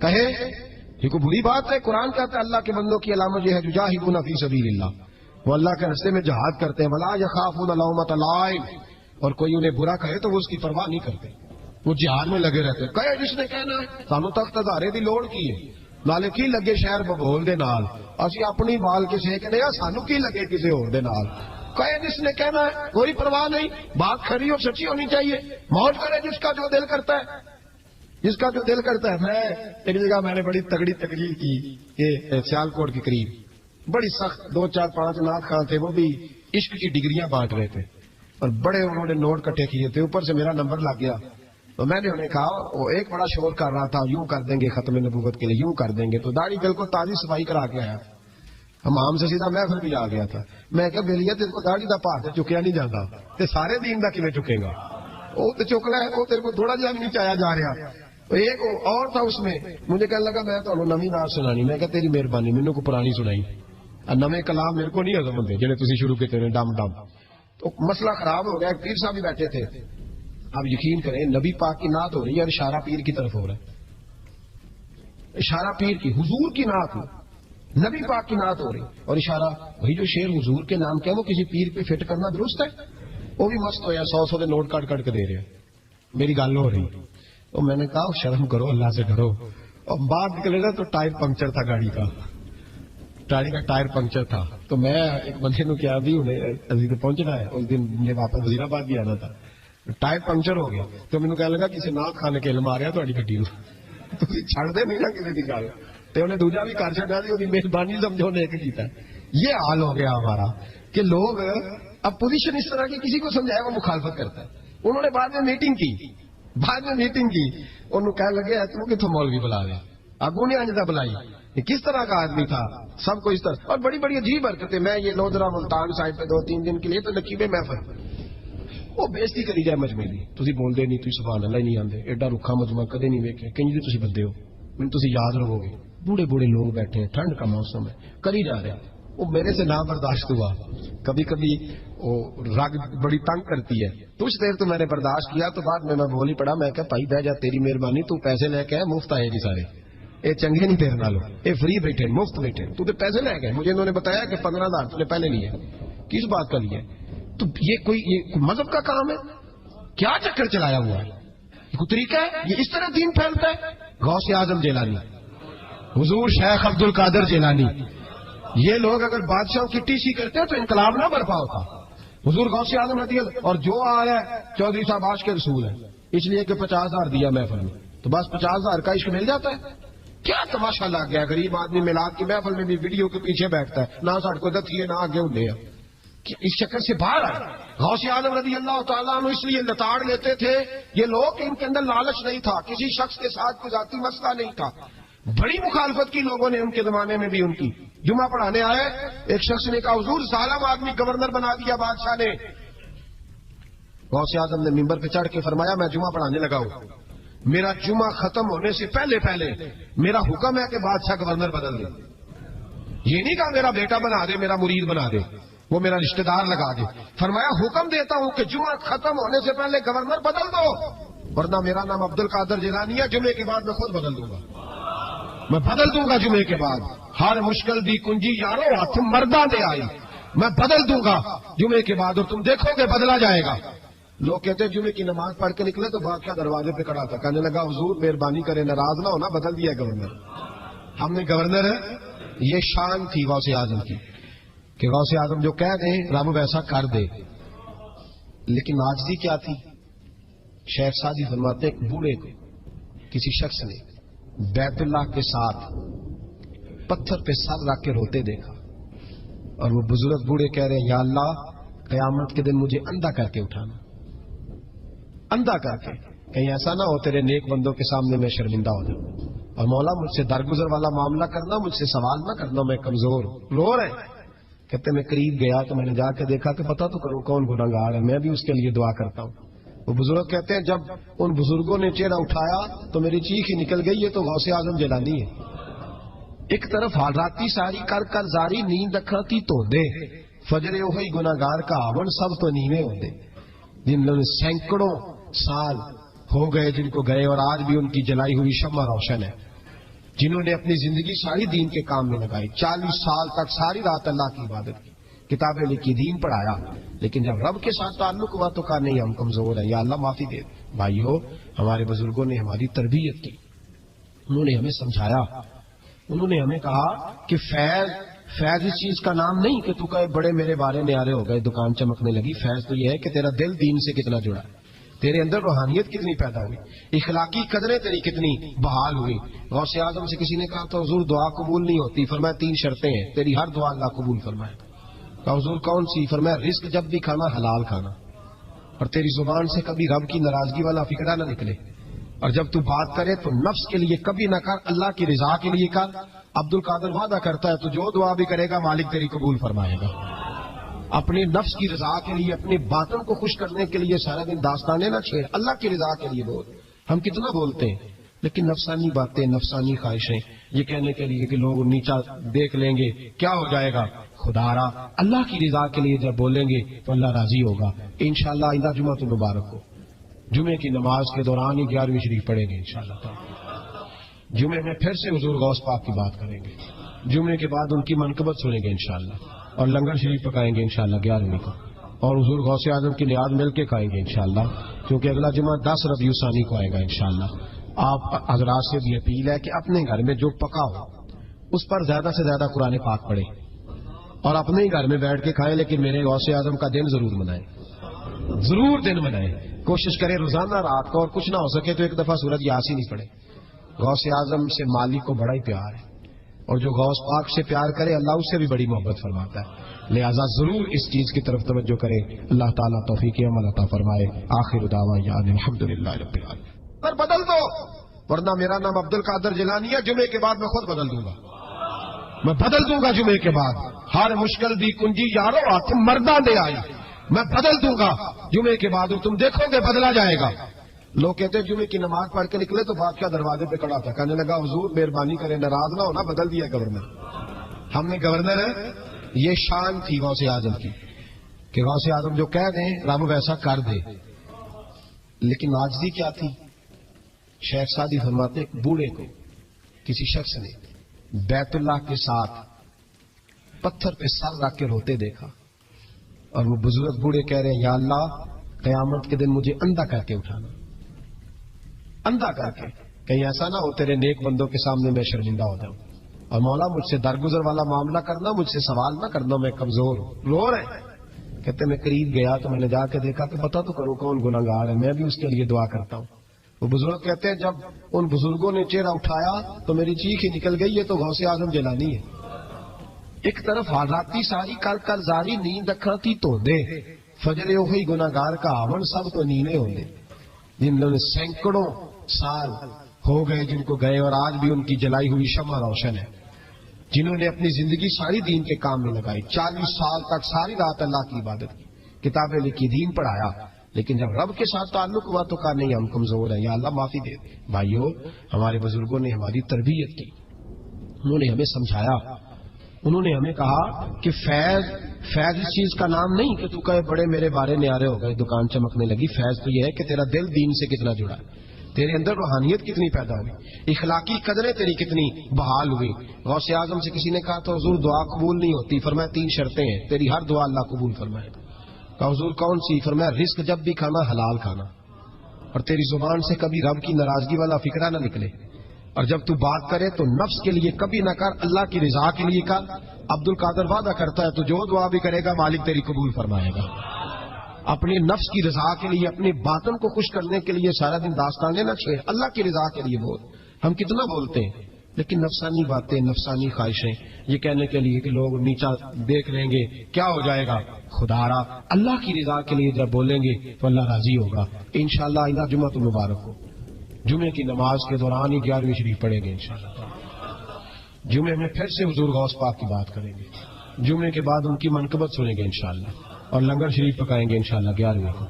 کہے, یہ کوئی بری بات ہے. قرآن کہتا ہے اللہ کے بندوں کی علامت یہ ہے یجاہدون فی سبیل اللہ, وہ اللہ کے راستے میں جہاد کرتے ہیں. ولا یخافون لومۃ لائم, اور کوئی انہیں برا کہے تو وہ اس کی پرواہ نہیں کرتے, وہ جہاد میں لگے رہتے. کہے جس نے کہنا ہے سانو تخت ہزارے دی لوڑ کی ہے, نالے کی لگے شہر ببول دے نال, اسی اپنی بال کے سیکنے یا سانو کی لگے کسی اور دے نال. کہے جس نے کہنا ہے کوئی پرواہ نہیں, بات کھری اور سچی ہونی چاہیے. موج کرے جس کا جو دل کرتا ہے, جس کا جو دل کرتا ہے. میں ایک جگہ میں نے بڑی تگڑی تقریر کی, یہ سیالکوٹ کے قریب, بڑی سخت 2 4 5 نعت خان تھے, وہ بھی عشق کی ڈگریاں بانٹ رہے تھے, اور بڑے انہوں نے نوٹ کٹھے کیے تھے. اوپر سے میرا نمبر لگ گیا, تو میں نے انہیں کہا, وہ ایک بڑا شور کر رہا تھا یوں کر دیں گے ختم نبوت کے لیے, یوں کر دیں گے. تو داڑھی بالکل تازی صفائی کرا کے آیا, ہم سے سیدھا محفل بھی آ گیا تھا. میں کہ بلیے تیرے کو داڑھی دا پاس چکیا نہیں جاتا, تے سارے دین دا کیویں چکے گا, وہ تو چکلا ہے, وہ تیرے کو تھوڑا جہا بھی نہیں چایا جا رہا. تو ایک اور تھا اس میں, مجھے کہنے لگا میں تو نویں نعت سنانی. میں کہ تیری مہربانی, مینوں کو پرانی سنائی, نویں کلام میرے کو نہیں ہضم ہوندے جڑے تسی شروع کیتے نے ڈم ڈم. تو مسئلہ خراب ہو گیا. ایک پیر صاحب بھی بیٹھے تھے. آپ یقین کریں نبی پاک کی نعت ہو رہی ہے اور اشارہ پیر کی طرف ہو رہا ہے, اشارہ پیر کی, حضور کی نعت ہو, نبی پاک کی نعت ہو رہی, اور اشارہ وہی جو شعر حضور کے نام کیا وہ کسی پیر پہ فٹ کرنا درست ہے؟ وہ بھی مست ہو یا 100 کے نوٹ کاٹ کاٹ کے دے رہے. میری گل ہو رہی, تو میں نے کہا شرم کرو, اللہ سے ڈرو. اور باہر نکلے نا تو ٹائر پنکچر تھا گاڑی کا, گاڑی کا ٹائر پنکچر تھا. تو میں ایک بندے نے کیا بھی انہیں ابھی پہنچنا ہے, اس دن مجھے واپس وزیر آباد بھی آنا تھا. ٹائر پنکچر ہو گیا تو مینوں کہنے لگا کسی نات کھانے کے علم آ رہا تہاڈی گڈی نوں تسی چھڑدے نہیں نا کسی دی گل تے انہیں دوجا بھی کر چھڈیا تے اودی مہربانی سمجھو نے ایک کیتا یہ حال ہو گیا ہمارا کہ لوگ اب پوزیشن اس طرح کی کسی کو سمجھائے وہ مخالفت کرتا ہے. انہوں نے بعد میں میٹنگ کی انہوں کہنے لگے تو کتوں مولوی بلا لیا اگوں نے انجدہ بلائی یہ کس طرح کا آدمی تھا سب کو اس طرح اور بڑی بڑی عجیب حرکتیں. میں یہ لودرا ملتان سائڈ پہ 2-3 دن کے لیے تو نقیبے محفل وہ بےزتی کری جائے مجمے دی تسی بولتے نہیں تسی سبحان اللہ ہی نہیں آندے ایڈا رکھا مجمع کدے نہیں ویکھیا کہیں تسی بندے ہو میں تسی یاد رہو گے بوڑھے بوڑھے لوگ بیٹھے ہیں ٹھنڈ کا موسم ہے کری جا رہے ہیں وہ میرے سے نہ برداشت ہوا کبھی کبھی وہ رگ بڑی تنگ کرتی ہے کچھ دیر تو میں نے برداشت کیا تو بعد میں بول ہی پڑا میں کہ بھائی بہ جا تیری مہربانی تو پیسے لے کے مفت آئے جی سارے یہ چنگے نہیں تیرے نالوں یہ فری بیٹھے مفت بیٹھے تو پیسے لے گئے مجھے انہوں نے بتایا کہ 15,000 تم نے پہلے لیے کس بات کا لیا تو یہ کوئی مذہب کا کام ہے کیا چکر چلایا ہوا ہے یہ کوئی طریقہ ہے یہ اس طرح دین پھیلتا ہے. غوث اعظم جیلانی حضور شیخ عبد القادر جیلانی یہ لوگ اگر بادشاہوں کی ٹی سی کرتے تو انقلاب نہ برپا ہوتا. حضور غوث اعظم رضی اللہ اور جو آ رہا ہے چودھری صاحب عاشق کے رسول ہے اس لیے کہ 50,000 دیا محفل میں تو بس 50,000 کا عشق مل جاتا ہے. کیا تماشا لگ گیا غریب آدمی میلاد کی محفل میں بھی ویڈیو کے پیچھے بیٹھتا ہے نہ سڑ کو دتیے نہ آگے اڑے اس چکر سے باہر آئے. غوث اعظم رضی اللہ تعالیٰ عنہ اس لیے لتاڑ لیتے تھے یہ لوگ ان کے اندر لالچ نہیں تھا کسی شخص کے ساتھ کوئی ذاتی مسئلہ نہیں تھا. بڑی مخالفت کی لوگوں نے ان کے زمانے میں بھی ان کی. جمعہ پڑھانے آئے ایک شخص نے کہا حضور ظالم آدمی گورنر بنا دیا بادشاہ نے. غوث اعظم نے ممبر پہ چڑھ کے فرمایا میں جمعہ پڑھانے لگا ہوں میرا جمعہ ختم ہونے سے پہلے میرا حکم ہے کہ بادشاہ گورنر بدل دے. یہ نہیں کہا میرا بیٹا بنا دے میرا مرید بنا دے وہ میرا رشتہ دار لگا دے. فرمایا حکم دیتا ہوں کہ جمعہ ختم ہونے سے پہلے گورنر بدل دو ورنہ میرا نام عبد القادر جیلانی ہے جمعے کے بعد میں خود بدل دوں گا میں بدل دوں گا جمعے کے بعد ہر مشکل دی کنجی یارو ہاتھ مردہ دے آئی میں بدل دوں گا جمعے کے بعد اور تم دیکھو گے بدلا جائے گا. لوگ کہتے ہیں جمعے کی نماز پڑھ کے نکلے تو بادشاہ دروازے پہ کھڑا تھا کہنے لگا حضور مہربانی کرے ناراض نہ ہونا بدل دیا گورنر ہم نے گورنر ہے. یہ شان تھی غوث اعظم کی کہ غوث اعظم جو کہہ دیں رب ویسا کر دے. لیکن عاجزی کیا تھی. شیخ سعدی فرماتے ایک بوڑھے کو کسی شخص نے بیت اللہ کے ساتھ پتھر پہ سر رکھ کے روتے دیکھا اور وہ بزرگ بوڑھے کہہ رہے ہیں یا اللہ قیامت کے دن مجھے اندھا کر کے اٹھانا اندھا کر کے کہیں ایسا نہ ہو تیرے نیک بندوں کے سامنے میں شرمندہ ہو جاؤں اور مولا مجھ سے درگزر والا معاملہ کرنا مجھ سے سوال نہ کرنا میں کمزور رو رہے ہیں. کہتے میں قریب گیا تو میں نے جا کے دیکھا کہ پتہ تو کروں کون گنہگار ہے میں بھی اس کے لیے دعا کرتا ہوں. وہ بزرگ کہتے ہیں جب ان بزرگوں نے چہرہ اٹھایا تو میری چیخ ہی نکل گئی یہ تو غوث اعظم جیلانی ہے. ایک طرف حالاتی ساری کر زاری نیند اکھاتی تو دے فجرے وہی گناہگار کا آون سب تو نیوے ہوتے جن لوگوں نے سینکڑوں سال ہو گئے جن کو گئے اور آج بھی ان کی جلائی ہوئی شمع روشن ہے. جنہوں نے اپنی زندگی ساری دین کے کام میں لگائی 40 سال تک ساری رات اللہ کی عبادت کی کتابیں لکھی دین پڑھایا لیکن جب رب کے ساتھ تعلق ہوا تو کہا نہیں ہم کمزور ہیں یا اللہ معافی دے. بھائیو ہمارے بزرگوں نے ہماری تربیت کی انہوں نے ہمیں سمجھایا انہوں نے ہمیں کہا کہ فیض اس چیز کا نام نہیں کہ تو کہے بڑے میرے بارے نیارے ہو گئے دکان چمکنے لگی. فیض تو یہ ہے کہ تیرا دل دین سے کتنا جڑا ہے تیرے اندر روحانیت کتنی پیدا ہوئی اخلاقی قدریں تیری کتنی بحال ہوئی. غوث اعظم سے کسی نے کہا تو حضور دعا قبول نہیں ہوتی فرمایا 3 شرطیں ہیں تیری ہر دعا اللہ قبول فرمائے. کہا حضور کون سی فرمایا رزق جب بھی کھانا حلال کھانا اور تیری زبان سے کبھی رب کی ناراضگی والا فکرہ نہ نکلے اور جب تو بات کرے تو نفس کے لیے کبھی نہ کر اللہ کی رضا کے لیے کر. عبد القادر وعدہ کرتا ہے تو جو دعا بھی کرے گا مالک تیری قبول فرمائے گا. اپنے نفس کی رضا کے لیے اپنے باطن کو خوش کرنے کے لیے سارا دن داستانے نہ چھیڑ اللہ کی رضا کے لیے بول. ہم کتنا بولتے ہیں لیکن نفسانی باتیں نفسانی خواہشیں یہ کہنے کے لیے کہ لوگ نیچا دیکھ لیں گے کیا ہو جائے گا خدا را اللہ کی رضا کے لیے جب بولیں گے تو اللہ راضی ہوگا. انشاءاللہ آئندہ جمعہ تو مبارک ہو جمعے کی نماز کے دوران ہی 11ویں شریف پڑھیں گے انشاءاللہ. جمعے میں پھر سے حضور غوث پاک کی بات کریں گے جمعے کے بعد ان کی منقبت سنیں گے انشاءاللہ اور لنگر شریف پکائیں گے انشاءاللہ 11ویں کو اور حضور غوث اعظم کی نیاز مل کے کھائیں گے انشاءاللہ کیونکہ اگلا جمعہ 10 ربیع ثانی کو آئے گا انشاءاللہ. آپ حضرات سے بھی اپیل ہے کہ اپنے گھر میں جو پکا ہو اس پر زیادہ سے زیادہ قرآن پاک پڑھیں اور اپنے ہی گھر میں بیٹھ کے کھائیں لیکن میرے غوث اعظم کا دن ضرور منائیں. ضرور دن بنائے. کوشش کرے روزانہ رات کو, اور کچھ نہ ہو سکے تو ایک دفعہ سورۃ یاسین ہی پڑھے. غوث اعظم سے مالک کو بڑا ہی پیار ہے, اور جو غوث پاک سے پیار کرے اللہ اس سے بھی بڑی محبت فرماتا ہے. لہذا ضرور اس چیز کی طرف توجہ کرے. اللہ تعالیٰ توفیق عمل عطا فرمائے. آخر دعوانا الحمدللہ رب العالمین. پر بدل دو, ورنہ میرا نام عبد القادر جیلانی ہے, جمعے کے بعد میں خود بدل دوں گا. میں بدل دوں گا جمعے کے بعد. ہر مشکل دی کنجی یارو ہاتھ مردہ دے آئی, میں بدل دوں گا جمعے کے بعد. تم دیکھو گے بدلا جائے گا. لوگ کہتے ہیں جمعے کی نماز پڑھ کے نکلے تو بادشاہ دروازے پہ کھڑا تھا, کہنے لگا حضور مہربانی کرے ناراض نہ ہونا, بدل دیا گورنر. ہم نے گورنر ہے, یہ شان تھی غوث اعظم کی کہ غوث اعظم جو کہہ دیں رب ویسا کر دے. لیکن عاجزی کیا تھی؟ شیخ سعدی فرماتے ایک بوڑھے کو کسی شخص نے بیت اللہ کے ساتھ پتھر پہ سر رکھ کے روتے دیکھا, اور وہ بزرگ بوڑھے کہہ رہے ہیں یا اللہ قیامت کے دن مجھے اندھا کر کے اٹھانا, اندھا کر کے, کہیں ایسا نہ ہو تیرے نیک بندوں کے سامنے میں شرمندہ ہو جاؤں. اور مولا مجھ سے درگزر والا معاملہ کرنا, مجھ سے سوال نہ کرنا, میں کمزور ہوں. رو رہے کہتے میں قریب گیا تو میں نے جا کے دیکھا کہ پتہ تو کروں کون گناہگار ہے, میں بھی اس کے لیے دعا کرتا ہوں. وہ بزرگ کہتے ہیں جب ان بزرگوں نے چہرہ اٹھایا تو میری چیخ ہی نکل گئی, یہ تو غوث اعظم جیلانی ہے. ایک طرف حالاتی ساری کر کر زاری نیند اکھاتی تو دے, فجر وہی گناہگار کا آون سب تو نینے ہوندے. جن لوگوں نے سینکڑوں سال ہو گئے جن کو گئے, اور آج بھی ان کی جلائی ہوئی شمع روشن ہے. جنہوں نے اپنی زندگی ساری دین کے کام میں لگائی, 40 سال تک ساری رات اللہ کی عبادت کی, کتابیں لکھی, دین پڑھایا, لیکن جب رب کے ساتھ تعلق ہوا تو کہا نہیں ہم کمزور ہیں, یا اللہ معافی دے دے. بھائیو, ہمارے بزرگوں نے ہماری تربیت کی, انہوں نے ہمیں سمجھایا, انہوں نے ہمیں کہا کہ فیض اس چیز کا نام نہیں کہ تو کہے بڑے میرے بارے نیارے ہو گئے, دکان چمکنے لگی. فیض تو یہ ہے کہ تیرا دل دین سے کتنا جڑا ہے, تیرے اندر روحانیت کتنی پیدا ہوئی, اخلاقی قدریں تیری کتنی بحال ہوئی. غوث اعظم سے کسی نے کہا تو حضور دعا قبول نہیں ہوتی, فرمایا 3 شرطیں ہیں, تیری ہر دعا اللہ قبول فرمائے. کہا حضور کون سی؟ فرمایا رزق جب بھی کھانا حلال کھانا, اور تیری زبان سے کبھی رب کی ناراضگی والا فکرہ نہ نکلے, اور جب تو بات کرے تو نفس کے لیے کبھی نہ کر, اللہ کی رضا کے لیے کر. عبد القادر وعدہ کرتا ہے تو جو دعا بھی کرے گا مالک تیری قبول فرمائے گا. اپنے نفس کی رضا کے لیے, اپنے باطن کو خوش کرنے کے لیے سارا دن داستانیں نہ چھیڑ, اللہ کی رضا کے لیے بول. ہم کتنا بولتے ہیں, لیکن نفسانی باتیں, نفسانی خواہشیں, یہ کہنے کے لیے کہ لوگ نیچا دیکھ لیں گے کیا ہو جائے گا. خدا را اللہ کی رضا کے لیے جب بولیں گے تو اللہ راضی ہوگا. انشاءاللہ آئندہ جمعہ تو مبارک ہو. جمعے کی نماز کے دوران ہی 11ویں شریف پڑھیں گے انشاءاللہ. جمعے میں پھر سے حضور غوث پاک کی بات کریں گے, جمعے کے بعد ان کی منقبت سنیں گے انشاءاللہ, اور لنگر شریف پکائیں گے انشاءاللہ 11ویں کو,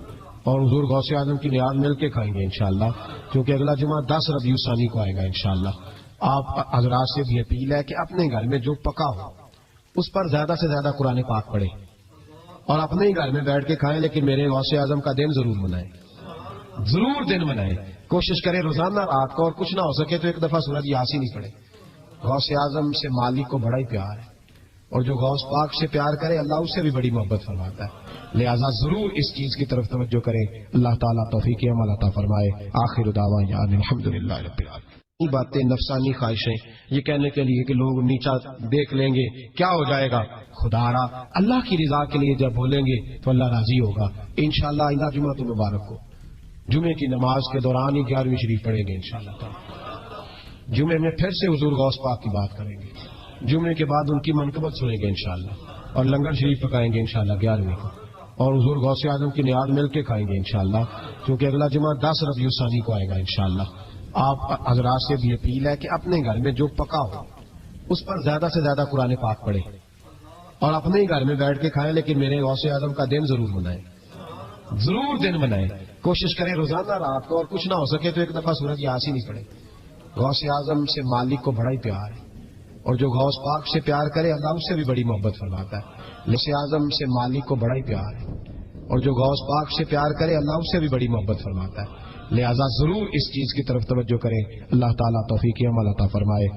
اور حضور غوث اعظم کی نیاز مل کے کھائیں گے انشاءاللہ, کیونکہ اگلا جمعہ 10 ربیع الثانی کو آئے گا انشاءاللہ. آپ حضرات سے بھی اپیل ہے کہ اپنے گھر میں جو پکا ہو اس پر زیادہ سے زیادہ قرآن پاک پڑھیں, اور اپنے ہی گھر میں بیٹھ کے کھائیں, لیکن میرے غوث اعظم کا دن ضرور منائیں, ضرور دن منائیں. کوشش کریں روزانہ رات کو, اور کچھ نہ ہو سکے تو ایک دفعہ سورۃ یاسین ہی پڑھیں. غوث اعظم سے مالک کو بڑا ہی پیار ہے, اور جو غوث پاک سے پیار کرے اللہ اس سے بھی بڑی محبت فرماتا ہے. لہذا ضرور اس چیز کی طرف توجہ کریں. اللہ تعالیٰ توفیق عمل عطا فرمائے. آخر دعوانا الحمدللہ رب العالمین. باتیں, نفسانی خواہشیں, یہ کہنے کے لیے کہ لوگ نیچا دیکھ لیں گے کیا ہو جائے گا. خدا را اللہ کی رضا کے لیے جب بولیں گے تو اللہ راضی ہوگا. انشاءاللہ آئندہ جمعہ تو مبارک ہو. جمعے کی نماز کے دوران ہی 11ویں شریف پڑھیں گے انشاءاللہ. جمعے میں پھر سے حضور غوث پاک کی بات کریں گے, جمعے کے بعد ان کی منقبت سنیں گے انشاءاللہ, اور لنگر شریف پکائیں گے انشاءاللہ 11ویں کو, اور حضور غوث اعظم کی نیاز مل کے کھائیں گے انشاءاللہ, کیونکہ اگلا جمعہ 10 ربیع الثانی کو آئے گا انشاءاللہ. آپ حضرات سے بھی اپیل ہے کہ اپنے گھر میں جو پکا ہو اس پر زیادہ سے زیادہ قرآن پاک پڑھیں, اور اپنے ہی گھر میں بیٹھ کے کھائیں, لیکن میرے غوث اعظم کا دن ضرور منائیں, ضرور دن منائیں. کوشش کریں روزانہ رات کو, اور کچھ نہ ہو سکے تو ایک دفعہ سورۃ یاسین ہی پڑھیں. غوث اعظم سے مالک کو بڑا ہی پیار ہے, اور جو غوث پاک سے پیار کرے اللہ اس سے بھی بڑی محبت فرماتا ہے. غوث اعظم سے مالک کو بڑا ہی پیار ہے, اور جو غوث پاک سے پیار کرے اللہ اس سے بھی بڑی محبت فرماتا ہے. لہذا ضرور اس چیز کی طرف توجہ کریں. اللہ تعالیٰ توفیق عمل عطا فرمائے.